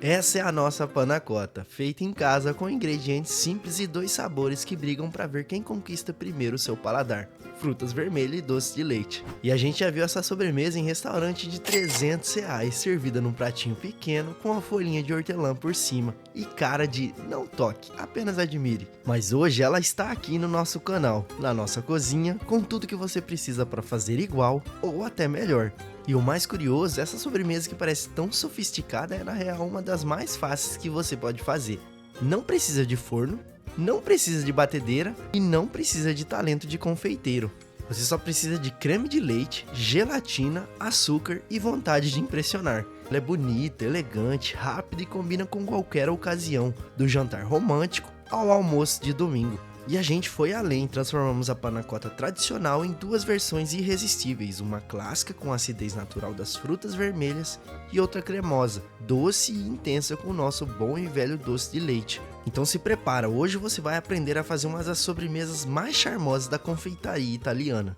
Essa é a nossa panna cotta, feita em casa com ingredientes simples e dois sabores que brigam para ver quem conquista primeiro o seu paladar: frutas vermelhas e doce de leite. E a gente já viu essa sobremesa em restaurante de R$ 300, servida num pratinho pequeno com uma folhinha de hortelã por cima e cara de não toque, apenas admire. Mas hoje ela está aqui no nosso canal, na nossa cozinha, com tudo que você precisa para fazer igual ou até melhor. E o mais curioso, essa sobremesa que parece tão sofisticada é na real uma das mais fáceis que você pode fazer. Não precisa de forno, não precisa de batedeira e não precisa de talento de confeiteiro. Você só precisa de creme de leite, gelatina, açúcar e vontade de impressionar. Ela é bonita, elegante, rápida e combina com qualquer ocasião, do jantar romântico ao almoço de domingo. E a gente foi além, transformamos a panna cotta tradicional em duas versões irresistíveis, uma clássica com acidez natural das frutas vermelhas e outra cremosa, doce e intensa com o nosso bom e velho doce de leite. Então se prepara, hoje você vai aprender a fazer uma das sobremesas mais charmosas da confeitaria italiana.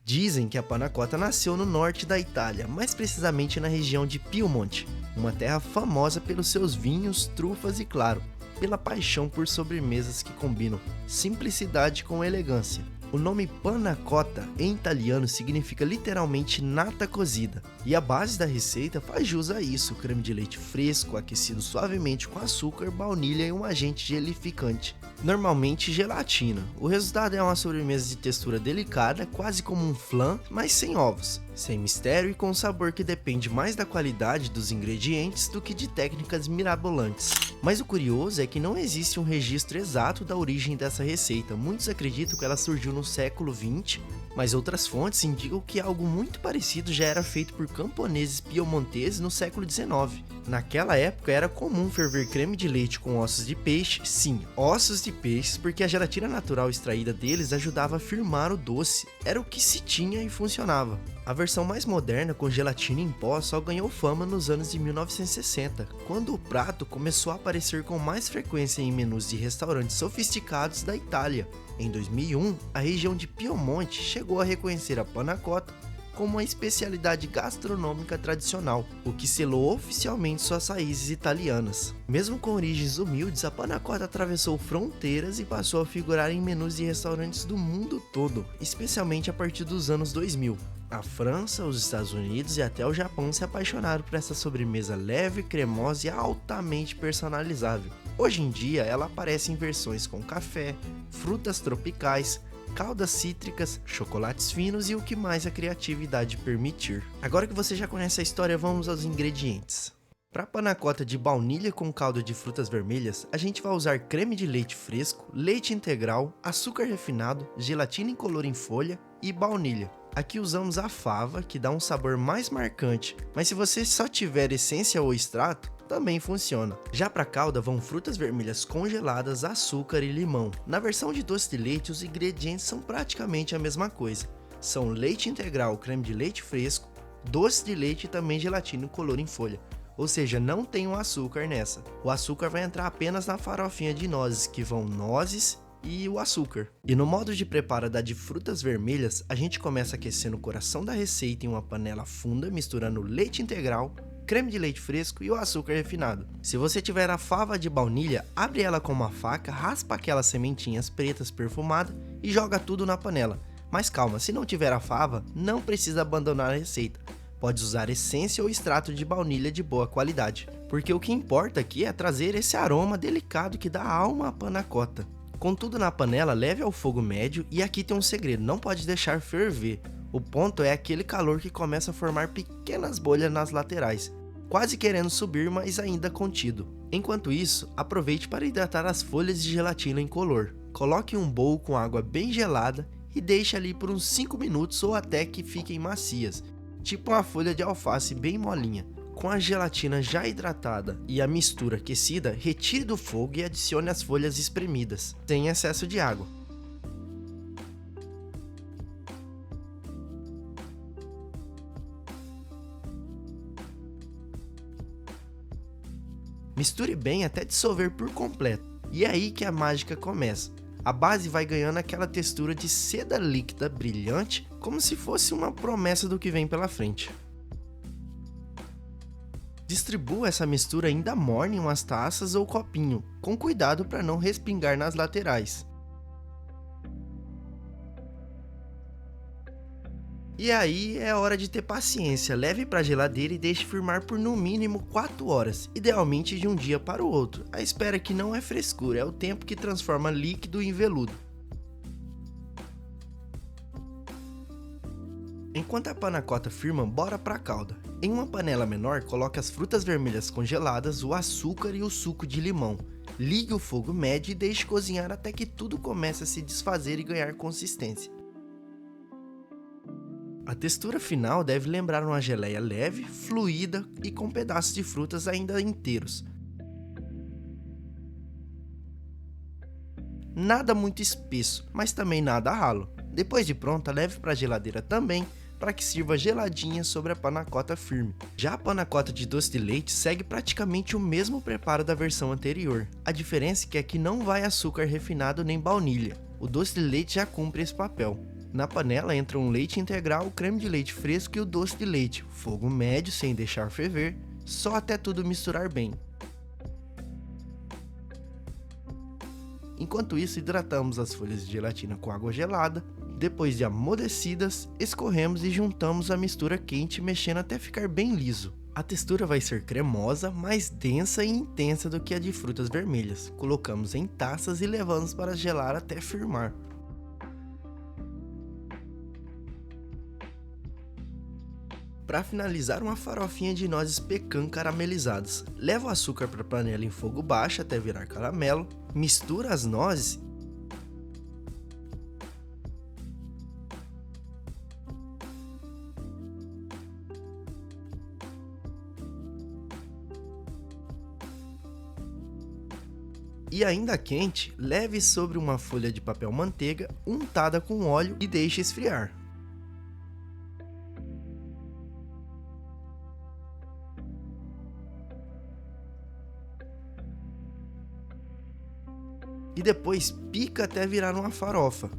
Dizem que a panna cotta nasceu no norte da Itália, mais precisamente na região de Piemonte, uma terra famosa pelos seus vinhos, trufas e, claro, pela paixão por sobremesas que combinam simplicidade com elegância. O nome panna cotta em italiano significa literalmente nata cozida, e a base da receita faz jus a isso: creme de leite fresco, aquecido suavemente com açúcar, baunilha e um agente gelificante, normalmente gelatina. O resultado é uma sobremesa de textura delicada, quase como um flan, mas sem ovos, sem mistério e com um sabor que depende mais da qualidade dos ingredientes do que de técnicas mirabolantes. Mas o curioso é que não existe um registro exato da origem dessa receita. Muitos acreditam que ela surgiu no século XX, mas outras fontes indicam que algo muito parecido já era feito por camponeses piemonteses no século XIX. Naquela época era comum ferver creme de leite com ossos de peixe, sim, ossos de peixes, porque a gelatina natural extraída deles ajudava a firmar o doce, era o que se tinha e funcionava. A versão mais moderna, com gelatina em pó, só ganhou fama nos anos de 1960, quando o prato começou a aparecer com mais frequência em menus de restaurantes sofisticados da Itália. Em 2001, a região de Piemonte chegou a reconhecer a panna cotta como uma especialidade gastronômica tradicional, o que selou oficialmente suas raízes italianas. Mesmo com origens humildes, a panna cotta atravessou fronteiras e passou a figurar em menus de restaurantes do mundo todo, especialmente a partir dos anos 2000. A França, os Estados Unidos e até o Japão se apaixonaram por essa sobremesa leve, cremosa e altamente personalizável. Hoje em dia, ela aparece em versões com café, frutas tropicais, caldas cítricas, chocolates finos e o que mais a criatividade permitir. Agora que você já conhece a história, vamos aos ingredientes. Para a panna cotta de baunilha com calda de frutas vermelhas, a gente vai usar creme de leite fresco, leite integral, açúcar refinado, gelatina incolor em folha e baunilha. Aqui usamos a fava, que dá um sabor mais marcante, mas se você só tiver essência ou extrato, também funciona. Já para a calda vão frutas vermelhas congeladas, açúcar e limão. Na versão de doce de leite, os ingredientes são praticamente a mesma coisa. São leite integral, creme de leite fresco, doce de leite e também gelatina incolor em folha. Ou seja, não tem um açúcar nessa. O açúcar vai entrar apenas na farofinha de nozes, que vão nozes e o açúcar. E no modo de preparo da de frutas vermelhas, a gente começa aquecendo o coração da receita em uma panela funda, misturando leite integral, creme de leite fresco e o açúcar refinado. Se você tiver a fava de baunilha, abre ela com uma faca, raspa aquelas sementinhas pretas perfumadas e joga tudo na panela. Mas calma, se não tiver a fava, não precisa abandonar a receita. Pode usar essência ou extrato de baunilha de boa qualidade, porque o que importa aqui é trazer esse aroma delicado que dá alma à panna cotta. Com tudo na panela, leve ao fogo médio e aqui tem um segredo: não pode deixar ferver. O ponto é aquele calor que começa a formar pequenas bolhas nas laterais, quase querendo subir, mas ainda contido. Enquanto isso, aproveite para hidratar as folhas de gelatina incolor. Coloque em um bowl com água bem gelada e deixe ali por uns 5 minutos ou até que fiquem macias, tipo uma folha de alface bem molinha. Com a gelatina já hidratada e a mistura aquecida, retire do fogo e adicione as folhas espremidas, sem excesso de água. Misture bem até dissolver por completo. E é aí que a mágica começa. A base vai ganhando aquela textura de seda líquida brilhante, como se fosse uma promessa do que vem pela frente. Distribua essa mistura ainda morna em umas taças ou copinho, com cuidado para não respingar nas laterais. E aí é hora de ter paciência, leve para a geladeira e deixe firmar por no mínimo 4 horas, idealmente de um dia para o outro. A espera que não é frescura, é o tempo que transforma líquido em veludo. Enquanto a panna cotta firma, bora para a calda. Em uma panela menor, coloque as frutas vermelhas congeladas, o açúcar e o suco de limão. Ligue o fogo médio e deixe cozinhar até que tudo comece a se desfazer e ganhar consistência. A textura final deve lembrar uma geleia leve, fluida e com pedaços de frutas ainda inteiros. Nada muito espesso, mas também nada ralo. Depois de pronta, leve para a geladeira também, para que sirva geladinha sobre a panna cotta firme. Já a panna cotta de doce de leite segue praticamente o mesmo preparo da versão anterior. A diferença é que não vai açúcar refinado nem baunilha. O doce de leite já cumpre esse papel. Na panela entra um leite integral, o creme de leite fresco e o doce de leite. Fogo médio sem deixar ferver, só até tudo misturar bem. Enquanto isso, hidratamos as folhas de gelatina com água gelada. Depois de amolecidas, escorremos e juntamos a mistura quente, mexendo até ficar bem liso. A textura vai ser cremosa, mais densa e intensa do que a de frutas vermelhas. Colocamos em taças e levamos para gelar até firmar. Para finalizar, uma farofinha de nozes pecan caramelizadas. Leva o açúcar para a panela em fogo baixo até virar caramelo, mistura as nozes e ainda quente, leve sobre uma folha de papel manteiga untada com óleo e deixe esfriar. E depois pica até virar uma farofa.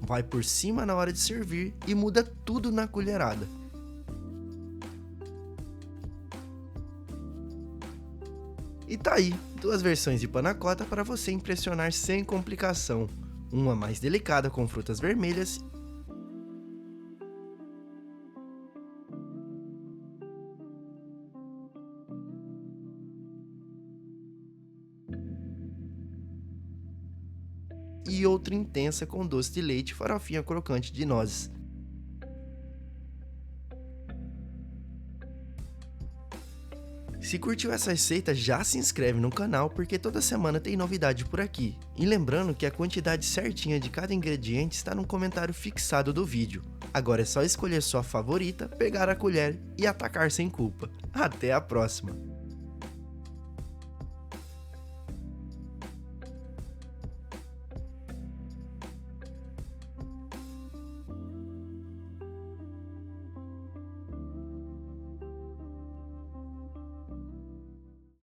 Vai por cima na hora de servir e muda tudo na colherada. E tá aí, 2 versões de panna cotta para você impressionar sem complicação. Uma mais delicada com frutas vermelhas e outra intensa com doce de leite e farofinha crocante de nozes. Se curtiu essa receita, já se inscreve no canal porque toda semana tem novidade por aqui. E lembrando que a quantidade certinha de cada ingrediente está no comentário fixado do vídeo. Agora é só escolher sua favorita, pegar a colher e atacar sem culpa. Até a próxima!